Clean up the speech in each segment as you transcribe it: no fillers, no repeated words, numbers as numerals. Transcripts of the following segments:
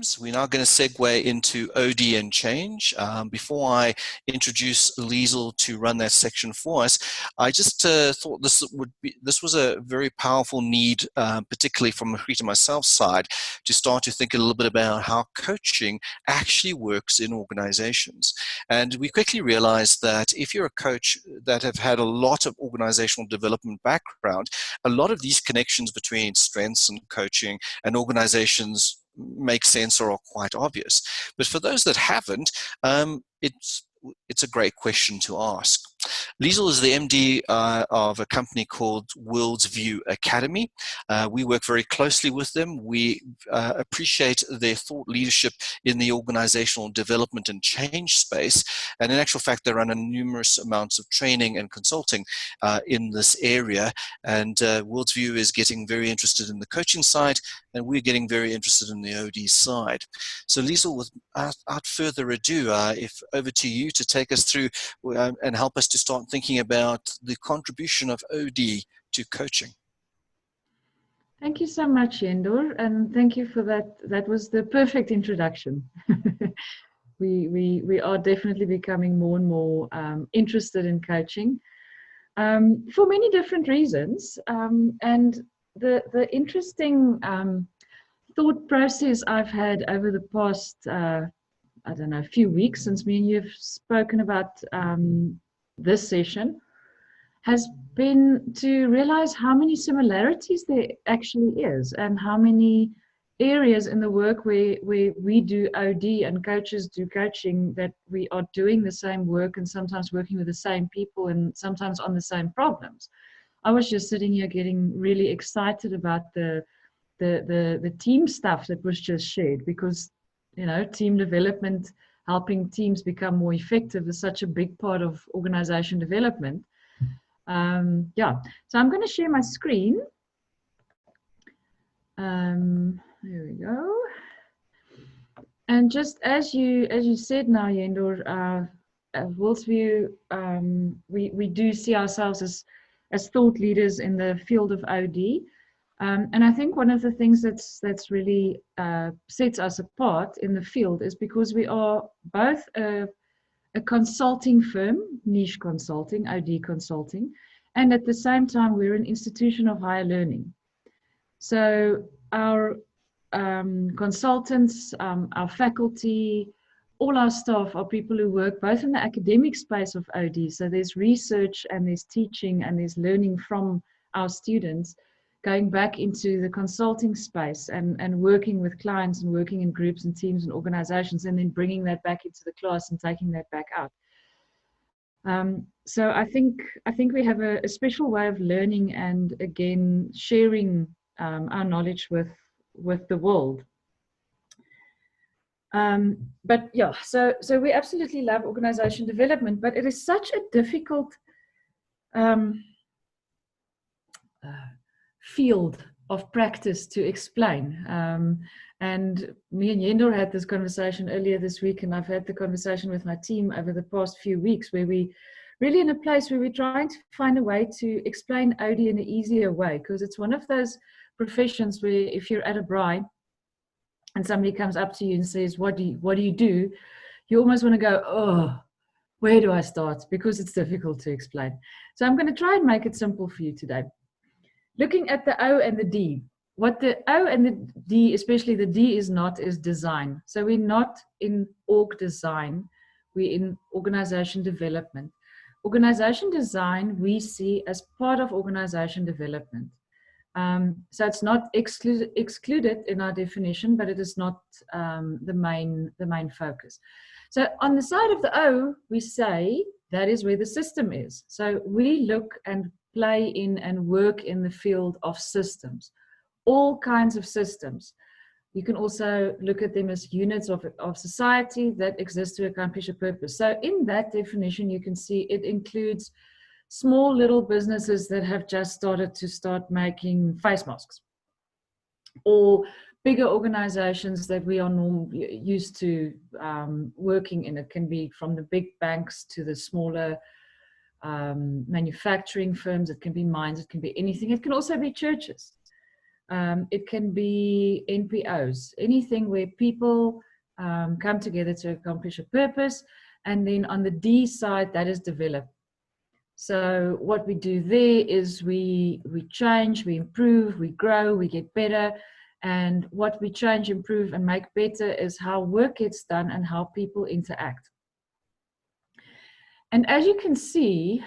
teams. We're now going to segue into OD and change. Before I introduce Liezel to run that section for us, I just thought this was a very powerful need, particularly from Margriet and myself side, to start to think a little bit about how coaching actually works in organizations. And we quickly realized that if you're a coach that have had a lot of organizational development background, a lot of these connections between strengths and coaching and organizations make sense or are quite obvious. But for those that haven't, it's a great question to ask. Liezel is the MD of a company called WorldsView Academy. We work very closely with them. We appreciate their thought leadership in the organizational development and change space. And in actual fact, they run a numerous amounts of training and consulting in this area. And WorldsView is getting very interested in the coaching side, and we're getting very interested in the OD side. So Liezel, without further ado, if over to you to take us through and help us to start thinking about the contribution of OD to coaching. Thank you so much, Yendor, and thank you for that. That was the perfect introduction. we are definitely becoming more and more interested in coaching for many different reasons. And the interesting thought process I've had over the past, I don't know, a few weeks since me and you have spoken about this session has been to realize how many similarities there actually is and how many areas in the work where we do OD and coaches do coaching that we are doing the same work and sometimes working with the same people and sometimes on the same problems. I was just sitting here getting really excited about the team stuff that was just shared, because you know, team development, helping teams become more effective is such a big part of organization development. Yeah, so I'm going to share my screen. There we go. And just as you said now, Yendor, WorldsView, we do see ourselves as thought leaders in the field of OD. And I think one of the things that's really sets us apart in the field is because we are both a consulting firm, niche consulting, OD consulting, and at the same time we're an institution of higher learning. So our consultants, our faculty, all our staff are people who work both in the academic space of OD, so there's research and there's teaching and there's learning from our students, going back into the consulting space and working with clients and working in groups and teams and organizations, and then bringing that back into the class and taking that back out. So I think we have a special way of learning and again sharing our knowledge with the world. But yeah, so we absolutely love organization development, but it is such a difficult field of practice to explain. And me and Yendor had this conversation earlier this week, and I've had the conversation with my team over the past few weeks, where we really in a place where we're trying to find a way to explain OD in an easier way, because it's one of those professions where if you're at a braai and somebody comes up to you and says, what do you do? You almost want to go, oh, where do I start? Because it's difficult to explain. So I'm going to try and make it simple for you today. Looking at the O and the D, what the O and the D, especially the D is design. So we're not in org design, we're in organization development. Organization design we see as part of organization development. So it's not excluded in our definition, but it is not the main focus. So on the side of the O, we say that is where the system is. So we look and play in and work in the field of systems, all kinds of systems. You can also look at them as units of society that exist to accomplish a purpose. So in that definition, you can see it includes small little businesses that have just started making face masks, or bigger organizations that we are used to working in. It can be from the big banks to the smaller manufacturing firms. It can be mines, it can be anything. It can also be churches. It can be NPOs, anything where people come together to accomplish a purpose. And then on the D side, that is develop. So what we do there is we change, we improve, we grow, we get better. And what we change, improve, and make better is how work gets done and how people interact. And as you can see,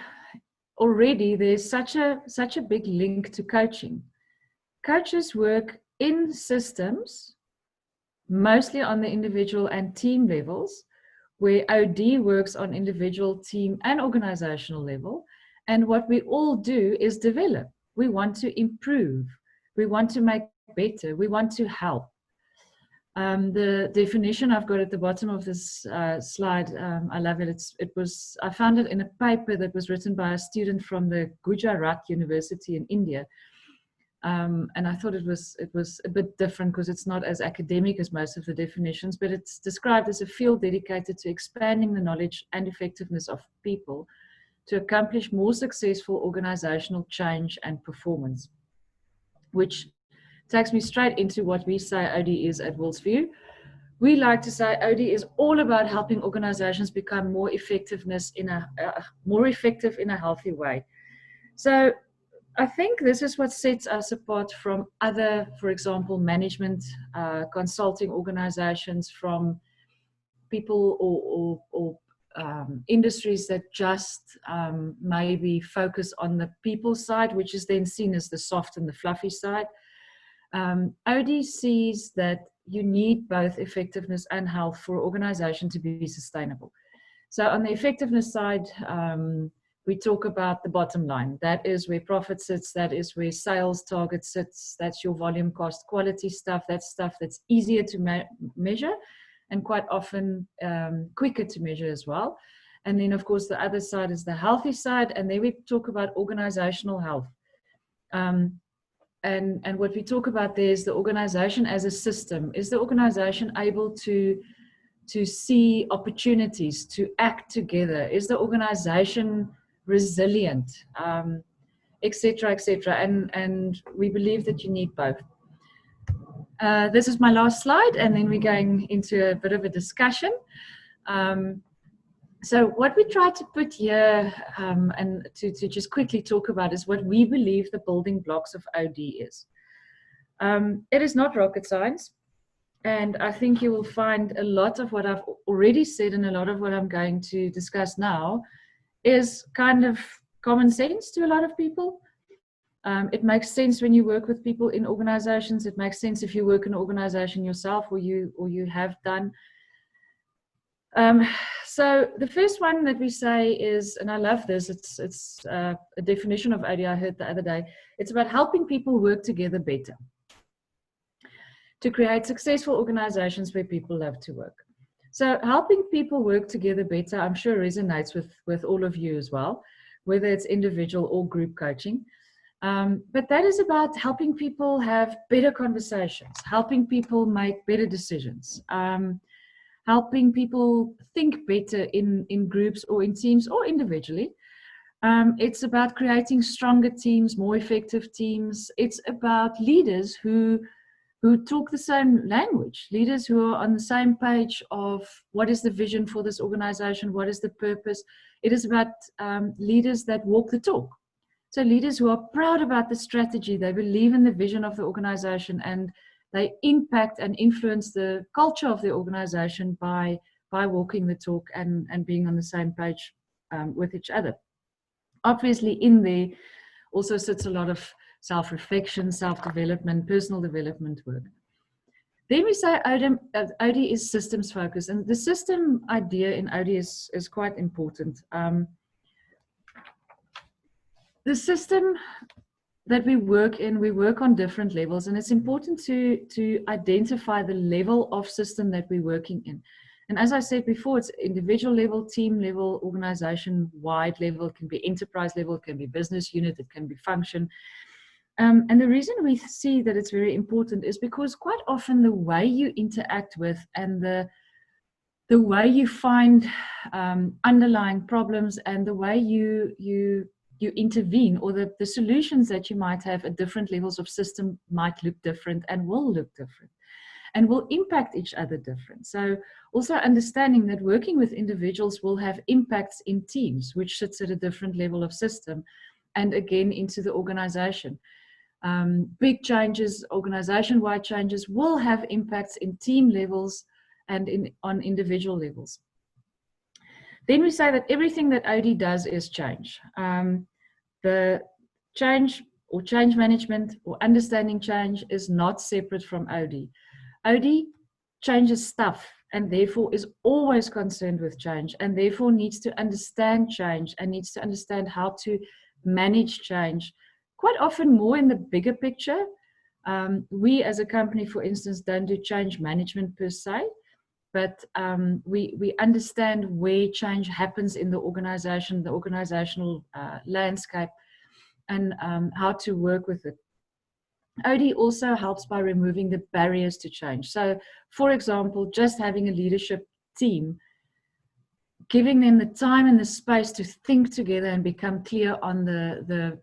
already there's such a big link to coaching. Coaches work in systems, mostly on the individual and team levels, where OD works on individual, team, and organizational level. And what we all do is develop. We want to improve. We want to make better. We want to help. The definition I've got at the bottom of this slide, I love it. I found it in a paper that was written by a student from the Gujarat University in India. And I thought it was a bit different because it's not as academic as most of the definitions, but it's described as a field dedicated to expanding the knowledge and effectiveness of people to accomplish more successful organizational change and performance, which takes me straight into what we say OD is at WorldsView. We like to say OD is all about helping organizations become more effective in a healthy way. So I think this is what sets us apart from other, for example, management consulting organizations, from people or industries that just maybe focus on the people side, which is then seen as the soft and the fluffy side. OD sees that you need both effectiveness and health for an organization to be sustainable. So on the effectiveness side, we talk about the bottom line. That is where profit sits. That is where sales target sits. That's your volume, cost, quality stuff. That's stuff that's easier to measure and quite often quicker to measure as well. And then, of course, the other side is the healthy side. And there we talk about organizational health. And what we talk about there is the organization as a system. Is the organization able to see opportunities, to act together? Is the organization resilient, et cetera, et cetera? And we believe that you need both. This is my last slide, and then we're going into a bit of a discussion. So what we try to put here and to just quickly talk about is what we believe the building blocks of OD is. It is not rocket science. And I think you will find a lot of what I've already said and a lot of what I'm going to discuss now is kind of common sense to a lot of people. It makes sense when you work with people in organizations. It makes sense if you work in an organization yourself or you have done. So the first one that we say is, and I love this, it's a definition of OD I heard the other day. It's about helping people work together better to create successful organizations where people love to work. So helping people work together better, I'm sure resonates with all of you as well, whether it's individual or group coaching. But that is about helping people have better conversations, helping people make better decisions, helping people think better in groups or in teams or individually. It's about creating stronger teams, more effective teams. It's about leaders who talk the same language, leaders who are on the same page of what is the vision for this organization, what is the purpose. It is about leaders that walk the talk. So leaders who are proud about the strategy, they believe in the vision of the organization, and they impact and influence the culture of the organization by walking the talk and being on the same page with each other. Obviously, in there also sits a lot of self-reflection, self-development, personal development work. Then we say OD is systems focused, and the system idea in OD is quite important. The system that we work in, we work on different levels, and it's important to identify the level of system that we're working in. And as I said before, it's individual level, team level, organization-wide level, it can be enterprise level, it can be business unit, it can be function. And the reason we see that it's very important is because quite often the way you interact with and the way you find underlying problems and the way you you intervene, or the solutions that you might have at different levels of system might look different and will look different and will impact each other different. So also understanding that working with individuals will have impacts in teams, which sits at a different level of system, and again into the organization. Big changes, organization-wide changes, will have impacts in team levels and on individual levels. Then we say that everything that OD does is change. The change or change management or understanding change is not separate from OD. OD changes stuff and therefore is always concerned with change and therefore needs to understand change and needs to understand how to manage change, quite often more in the bigger picture. We as a company, for instance, don't do change management per se, but we understand where change happens in the organization, the organizational landscape, and how to work with it. OD also helps by removing the barriers to change. So, for example, just having a leadership team, giving them the time and the space to think together and become clear on the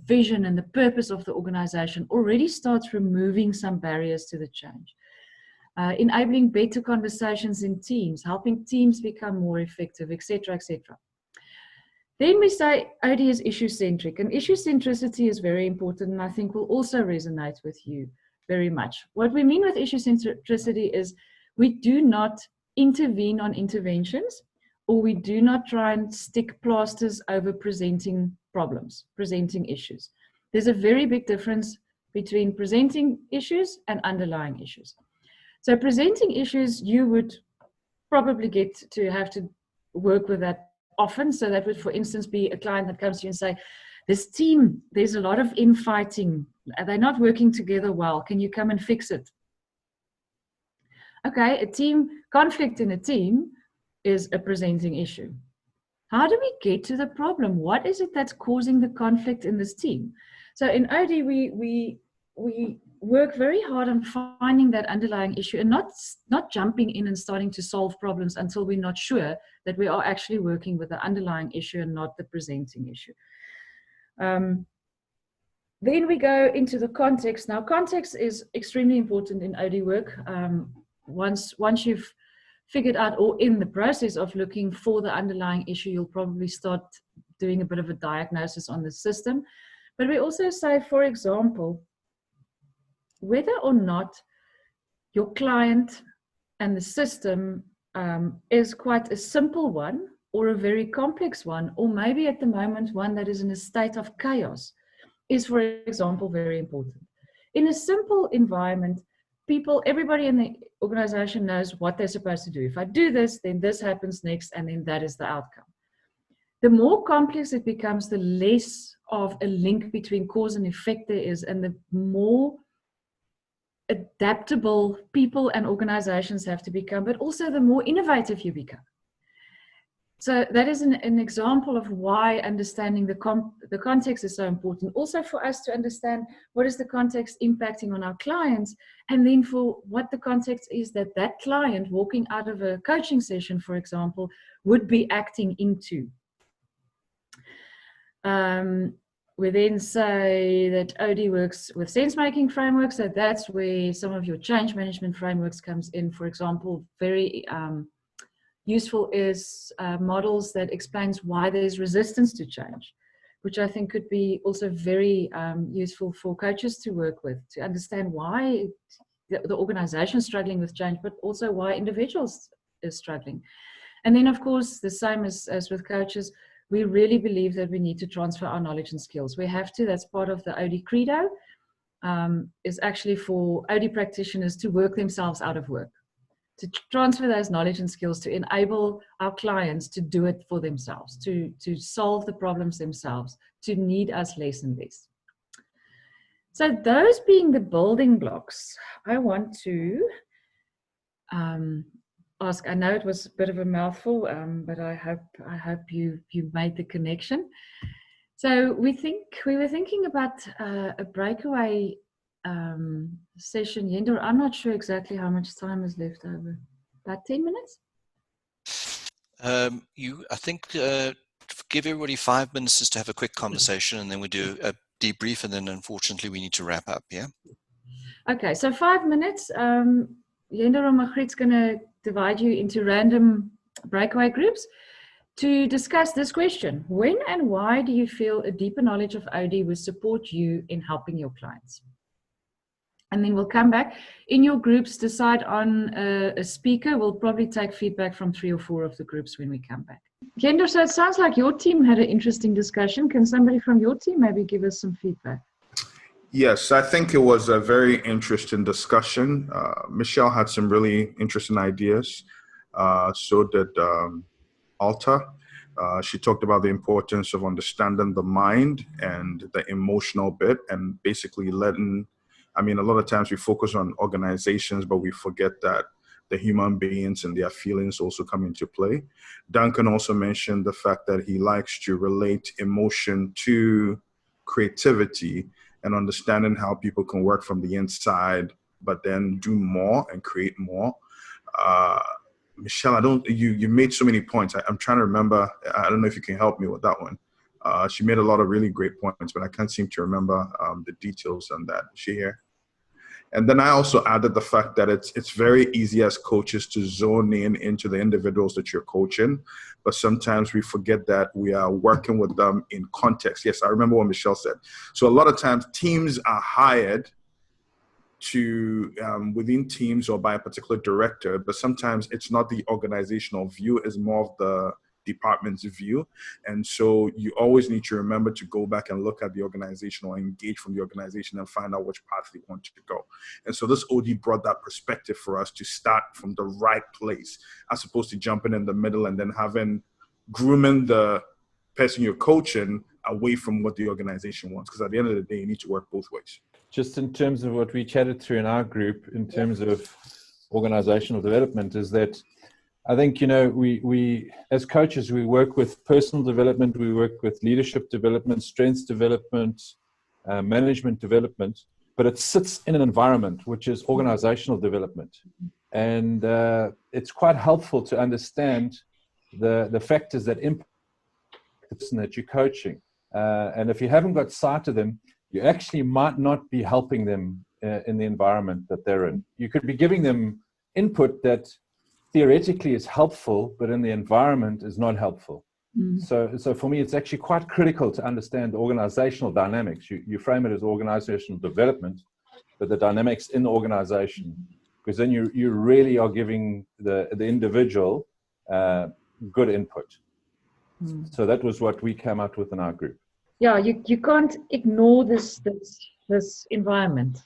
vision and the purpose of the organization already starts removing some barriers to the change. Enabling better conversations in teams, helping teams become more effective, etc., etc. Then we say OD is issue-centric, and issue-centricity is very important, and I think will also resonate with you very much. What we mean with issue-centricity is we do not intervene on interventions, or we do not try and stick plasters over presenting problems, presenting issues. There's a very big difference between presenting issues and underlying issues. So presenting issues, you would probably get to have to work with that often. So that would, for instance, be a client that comes to you and say, this team, there's a lot of infighting. They're not working together well. Can you come and fix it? Okay, conflict in a team is a presenting issue. How do we get to the problem? What is it that's causing the conflict in this team? So in OD, we work very hard on finding that underlying issue and not jumping in and starting to solve problems until we're not sure that we are actually working with the underlying issue and not the presenting issue. Then we go into the context. Now, context is extremely important in OD work. Once you've figured out, or in the process of looking for the underlying issue, you'll probably start doing a bit of a diagnosis on the system. But we also say, for example, whether or not your client and the system is quite a simple one or a very complex one, or maybe at the moment one that is in a state of chaos, is, for example, very important. In a simple environment, everybody in the organization knows what they're supposed to do. If I do this, then this happens next, and then that is the outcome. The more complex it becomes, the less of a link between cause and effect there is, and the more adaptable people and organizations have to become, but also the more innovative you become. So that is an example of why understanding the context is so important. Also for us to understand what is the context impacting on our clients, and then for what the context is that that client walking out of a coaching session, for example, would be acting into. We then say that OD works with sense-making frameworks, so that's where some of your change management frameworks comes in. For example, very useful is models that explains why there's resistance to change, which I think could be also very useful for coaches to work with, to understand why the organization is struggling with change, but also why individuals are struggling. And then, of course, the same as with coaches, we really believe that we need to transfer our knowledge and skills. We have to, that's part of the OD credo, is actually for OD practitioners to work themselves out of work, to transfer those knowledge and skills, to enable our clients to do it for themselves, to solve the problems themselves, to need us less and less. So those being the building blocks, I want to ask, I know it was a bit of a mouthful, but I hope you made the connection. So we were thinking about a breakaway session. Yendor, I'm not sure exactly how much time is left over. About 10 minutes? I think give everybody 5 minutes just to have a quick conversation, and then we do a debrief, and then unfortunately we need to wrap up. Yeah. Okay, so 5 minutes. Yender and Margriet's going to divide you into random breakaway groups to discuss this question. When and why do you feel a deeper knowledge of OD will support you in helping your clients? And then we'll come back. In your groups, decide on a speaker. We'll probably take feedback from 3 or 4 of the groups when we come back. Yender, so it sounds like your team had an interesting discussion. Can somebody from your team maybe give us some feedback? Yes, I think it was a very interesting discussion. Michelle had some really interesting ideas. So did Alta. She talked about the importance of understanding the mind and the emotional bit, and basically a lot of times we focus on organizations, but we forget that the human beings and their feelings also come into play. Duncan also mentioned the fact that he likes to relate emotion to creativity and understanding how people can work from the inside, but then do more and create more. Michelle, you made so many points. I'm trying to remember. I don't know if you can help me with that one. She made a lot of really great points, but I can't seem to remember the details on that. Is she here? And then I also added the fact that it's very easy as coaches to zone in into the individuals that you're coaching, but sometimes we forget that we are working with them in context. Yes, I remember what Michelle said. So a lot of times teams are hired to within teams or by a particular director, but sometimes it's not the organizational view, it's more of the department's view. And so you always need to remember to go back and look at the organization or engage from the organization and find out which path they want you to go. And so this OD brought that perspective for us to start from the right place, as opposed to jumping in the middle and then grooming the person you're coaching away from what the organization wants. Because at the end of the day, you need to work both ways. Just in terms of what we chatted through in our group, in terms of organizational development, is that I think, we as coaches, we work with personal development, we work with leadership development, strengths development, management development, but it sits in an environment which is organizational development. And it's quite helpful to understand the factors that impact the person that you're coaching. And if you haven't got sight of them, you actually might not be helping them in the environment that they're in. You could be giving them input that theoretically is helpful, but in the environment is not helpful. So for me, it's actually quite critical to understand the organizational dynamics. You frame it as organizational development, but the dynamics in the organization, because then you really are giving the individual good input. So that was what we came out with in our group. Yeah, you can't ignore this environment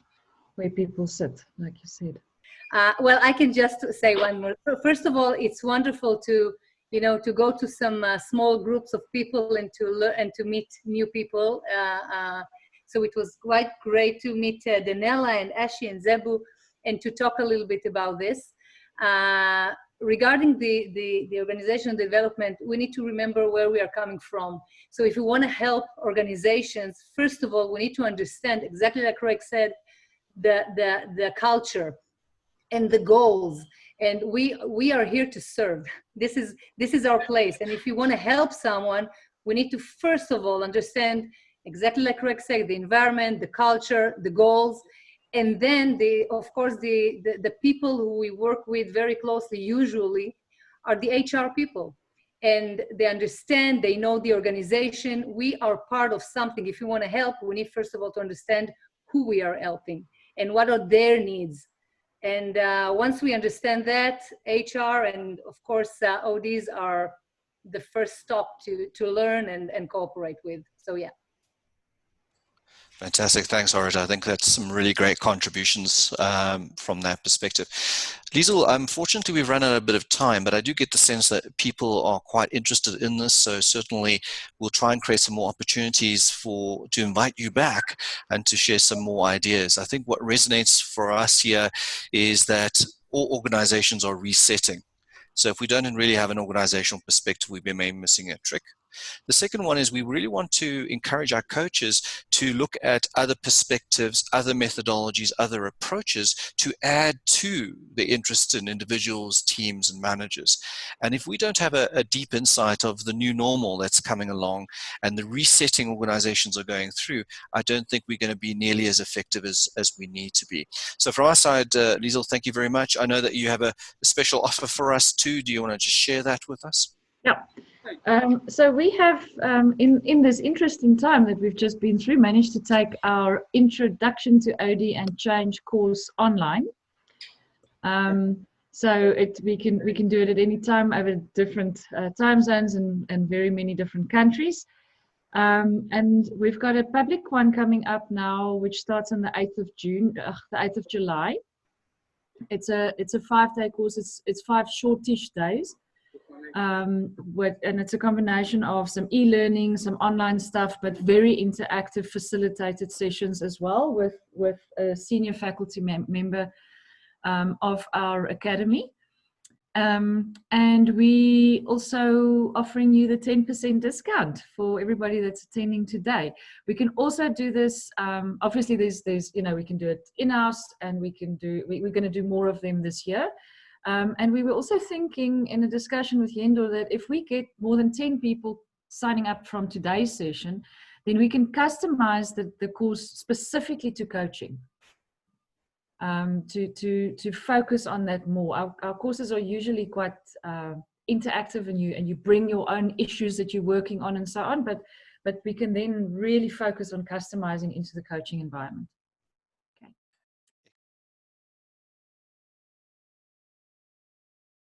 where people sit, like you said. Well, I can just say one more. First of all, it's wonderful to go to some small groups of people and to learn and to meet new people. So it was quite great to meet Danella and Ashi and Zebu and to talk a little bit about this. Regarding the organizational development, we need to remember where we are coming from. So if we want to help organizations, first of all, we need to understand, exactly like Craig said, the culture and the goals. And we are here to serve. This is our place. And if you want to help someone, we need to first of all understand, exactly like Craig said, the environment, the culture, the goals. And then, of course, the people who we work with very closely usually are the HR people. And they understand, they know the organization. We are part of something. If you want to help, we need, first of all, to understand who we are helping and what are their needs. And once we understand that, HR and, of course, ODs are the first stop to learn and cooperate with. So, yeah. Fantastic. Thanks, Orita. I think that's some really great contributions from that perspective. Liezel, unfortunately, we've run out a bit of time, but I do get the sense that people are quite interested in this. So certainly we'll try and create some more opportunities to invite you back and to share some more ideas. I think what resonates for us here is that all organizations are resetting. So if we don't really have an organizational perspective, we may be missing a trick. The second one is we really want to encourage our coaches to look at other perspectives, other methodologies, other approaches to add to the interest in individuals, teams, and managers. And if we don't have a deep insight of the new normal that's coming along and the resetting organizations are going through, I don't think we're going to be nearly as effective as we need to be. So from our side, Liezel, thank you very much. I know that you have a special offer for us too. Do you want to just share that with us? Yeah. So we have, in this interesting time that we've just been through, managed to take our Introduction to OD and Change course online. So we can do it at any time over different time zones and very many different countries. And we've got a public one coming up now, which starts on the 8th of the 8th of July. It's a 5-day course. It's 5 shortish days. And it's a combination of some e-learning, some online stuff, but very interactive, facilitated sessions as well with a senior faculty member of our academy. And we also offering you the 10% discount for everybody that's attending today. We can also do this. Obviously, there's we can do it in-house, and we're going to do more of them this year. And we were also thinking in a discussion with Yendo that if we get more than 10 people signing up from today's session, then we can customize the course specifically to coaching, to focus on that more. Our courses are usually quite interactive, and you bring your own issues that you're working on and so on, but we can then really focus on customizing into the coaching environment.